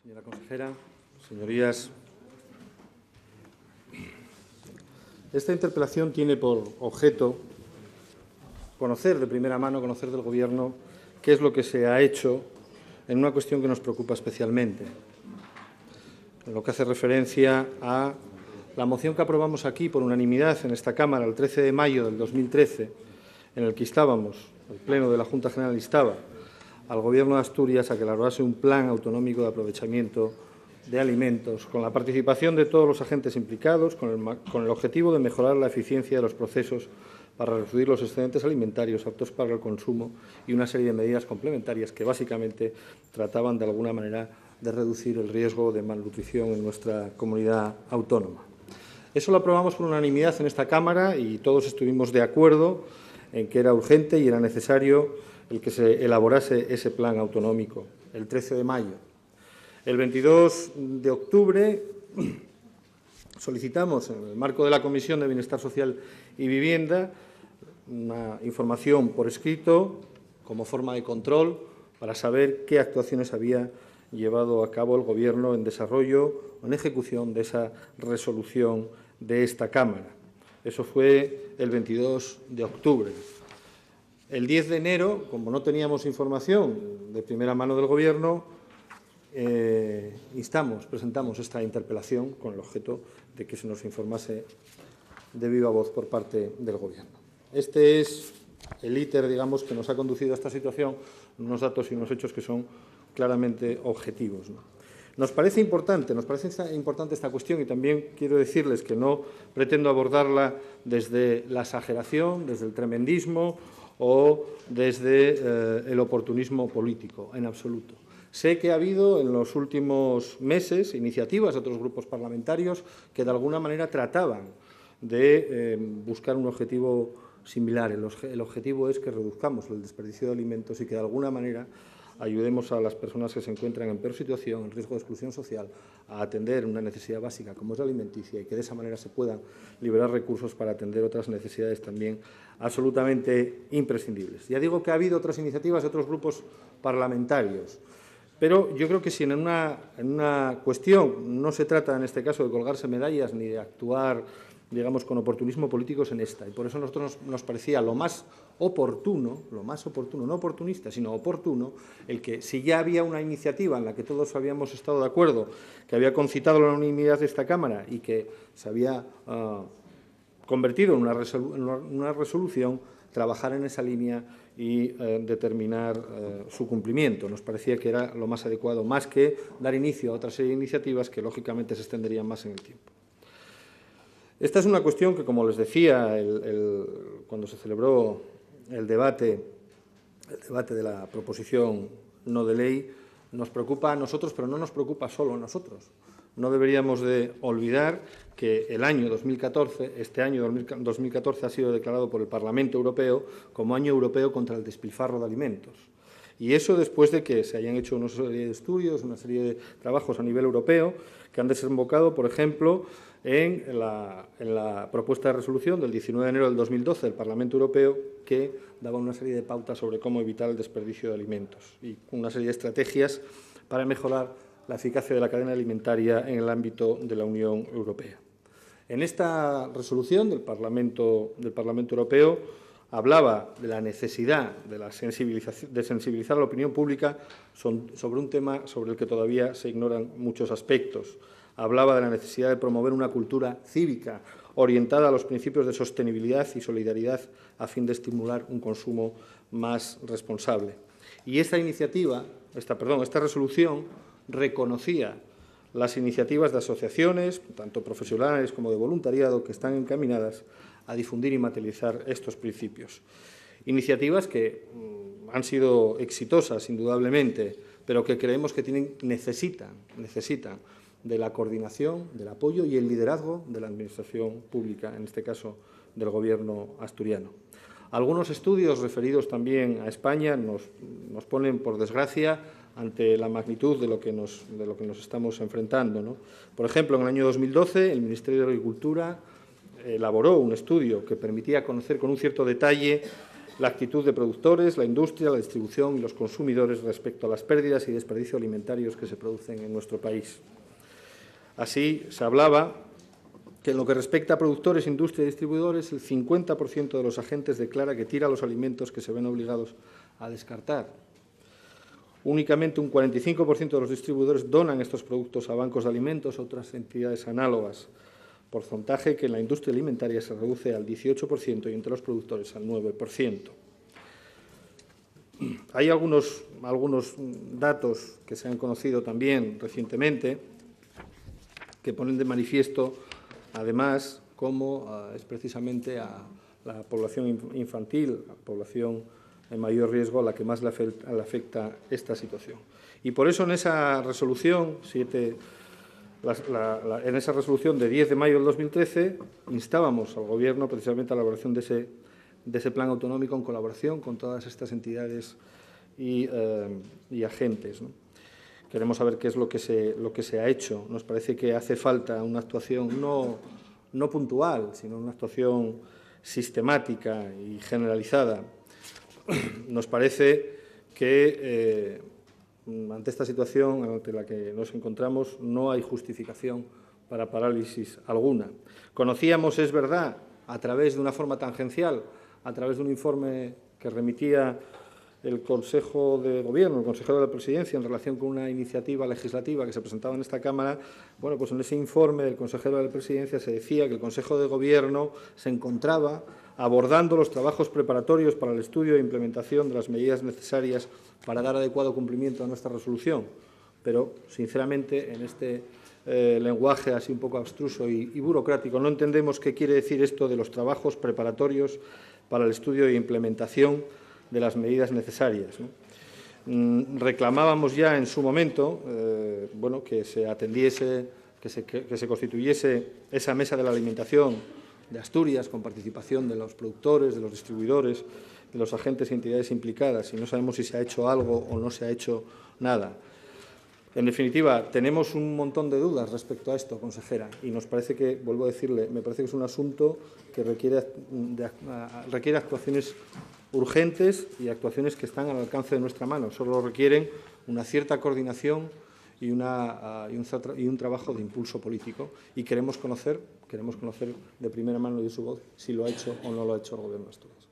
Señora consejera, señorías, esta interpelación tiene por objeto conocer de primera mano, conocer del Gobierno qué es lo que se ha hecho en una cuestión que nos preocupa especialmente, en lo que hace referencia a la moción que aprobamos aquí por unanimidad en esta Cámara el 13 de mayo del 2013, en el que instábamos, el Pleno de la Junta General instaba al Gobierno de Asturias a que elaborase un plan autonómico de aprovechamiento de alimentos, con la participación de todos los agentes implicados, con el objetivo de mejorar la eficiencia de los procesos para reducir los excedentes alimentarios aptos para el consumo y una serie de medidas complementarias que básicamente trataban de alguna manera de reducir el riesgo de malnutrición en nuestra comunidad autónoma. Eso lo aprobamos por unanimidad en esta Cámara y todos estuvimos de acuerdo en que era urgente y era necesario el que se elaborase ese plan autonómico el 13 de mayo. El 22 de octubre solicitamos, en el marco de la Comisión de Bienestar Social y Vivienda, una información por escrito como forma de control para saber qué actuaciones había llevado a cabo el Gobierno en desarrollo o en ejecución de esa resolución de esta Cámara. Eso fue el 22 de octubre. El 10 de enero, como no teníamos información de primera mano del Gobierno, presentamos esta interpelación con el objeto de que se nos informase de viva voz por parte del Gobierno. Este es el íter, digamos, que nos ha conducido a esta situación, unos datos y unos hechos que son claramente objetivos, ¿no? Nos parece importante esta cuestión y también quiero decirles que no pretendo abordarla desde la exageración, desde el tremendismo o desde el oportunismo político, en absoluto. Sé que ha habido en los últimos meses iniciativas de otros grupos parlamentarios que de alguna manera trataban de buscar un objetivo similar. El objetivo es que reduzcamos el desperdicio de alimentos y que de alguna manera ayudemos a las personas que se encuentran en peor situación, en riesgo de exclusión social, a atender una necesidad básica como es la alimenticia y que de esa manera se puedan liberar recursos para atender otras necesidades también absolutamente imprescindibles. Ya digo que ha habido otras iniciativas de otros grupos parlamentarios, pero yo creo que si en una cuestión no se trata, en este caso, de colgarse medallas ni de actuar, digamos, con oportunismo político, es en esta. Y por eso a nosotros nos parecía lo más oportuno, no oportunista, sino oportuno, el que si ya había una iniciativa en la que todos habíamos estado de acuerdo, que había concitado la unanimidad de esta Cámara y que se había convertido en una resolución, trabajar en esa línea y determinar su cumplimiento. Nos parecía que era lo más adecuado, más que dar inicio a otra serie de iniciativas que, lógicamente, se extenderían más en el tiempo. Esta es una cuestión que, como les decía, cuando se celebró el debate de la proposición no de ley, nos preocupa a nosotros, pero no nos preocupa solo a nosotros. No deberíamos de olvidar que el año 2014, este año 2014, ha sido declarado por el Parlamento Europeo como Año Europeo contra el despilfarro de alimentos. Y eso después de que se hayan hecho una serie de estudios, una serie de trabajos a nivel europeo que han desembocado, por ejemplo, en la propuesta de resolución del 19 de enero del 2012 del Parlamento Europeo, que daba una serie de pautas sobre cómo evitar el desperdicio de alimentos y una serie de estrategias para mejorar la eficacia de la cadena alimentaria en el ámbito de la Unión Europea. En esta resolución del Parlamento Europeo hablaba de la necesidad de sensibilizar a la opinión pública sobre un tema sobre el que todavía se ignoran muchos aspectos. Hablaba de la necesidad de promover una cultura cívica orientada a los principios de sostenibilidad y solidaridad a fin de estimular un consumo más responsable. Y esta resolución reconocía las iniciativas de asociaciones, tanto profesionales como de voluntariado, que están encaminadas a difundir y materializar estos principios. Iniciativas que han sido exitosas, indudablemente, pero que creemos que necesitan de la coordinación, del apoyo y el liderazgo de la Administración pública, en este caso del Gobierno asturiano. Algunos estudios referidos también a España nos ponen, por desgracia, ante la magnitud de lo que nos estamos enfrentando, ¿no? Por ejemplo, en el año 2012, el Ministerio de Agricultura elaboró un estudio que permitía conocer con un cierto detalle la actitud de productores, la industria, la distribución y los consumidores respecto a las pérdidas y desperdicios alimentarios que se producen en nuestro país. Así, se hablaba que en lo que respecta a productores, industria y distribuidores, el 50% de los agentes declara que tira los alimentos que se ven obligados a descartar. Únicamente un 45% de los distribuidores donan estos productos a bancos de alimentos o otras entidades análogas, porcentaje que en la industria alimentaria se reduce al 18% y entre los productores al 9%. Hay algunos datos que se han conocido también recientemente que ponen de manifiesto, además, cómo es precisamente a la población infantil, la población en mayor riesgo, a la que más le afecta esta situación. Y por eso en esa resolución en esa resolución de 10 de mayo del 2013 instábamos al Gobierno precisamente a la elaboración de ese plan autonómico en colaboración con todas estas entidades y agentes, ¿no? Queremos saber qué es lo que se ha hecho. Nos parece que hace falta una actuación no puntual, sino una actuación sistemática y generalizada. Nos parece que ante esta situación ante la que nos encontramos no hay justificación para parálisis alguna. Conocíamos, es verdad, a través de una forma tangencial, a través de un informe que remitía el Consejo de Gobierno, el consejero de la Presidencia, en relación con una iniciativa legislativa que se presentaba en esta Cámara. Bueno, pues en ese informe del consejero de la Presidencia se decía que el Consejo de Gobierno se encontraba abordando los trabajos preparatorios para el estudio e implementación de las medidas necesarias para dar adecuado cumplimiento a nuestra resolución. Pero, sinceramente, en este lenguaje así un poco abstruso y burocrático, no entendemos qué quiere decir esto de los trabajos preparatorios para el estudio e implementación de las medidas necesarias, ¿no? Reclamábamos ya en su momento bueno, que se atendiese, que se constituyese esa mesa de la alimentación de Asturias con participación de los productores, de los distribuidores, de los agentes y entidades implicadas, y no sabemos si se ha hecho algo o no se ha hecho nada. En definitiva, tenemos un montón de dudas respecto a esto, consejera, y nos parece que, vuelvo a decirle, me parece que es un asunto que requiere actuaciones urgentes y actuaciones que están al alcance de nuestra mano. Solo requieren una cierta coordinación y un trabajo de impulso político. Y queremos conocer de primera mano de su voz si lo ha hecho o no lo ha hecho el Gobierno de Asturias.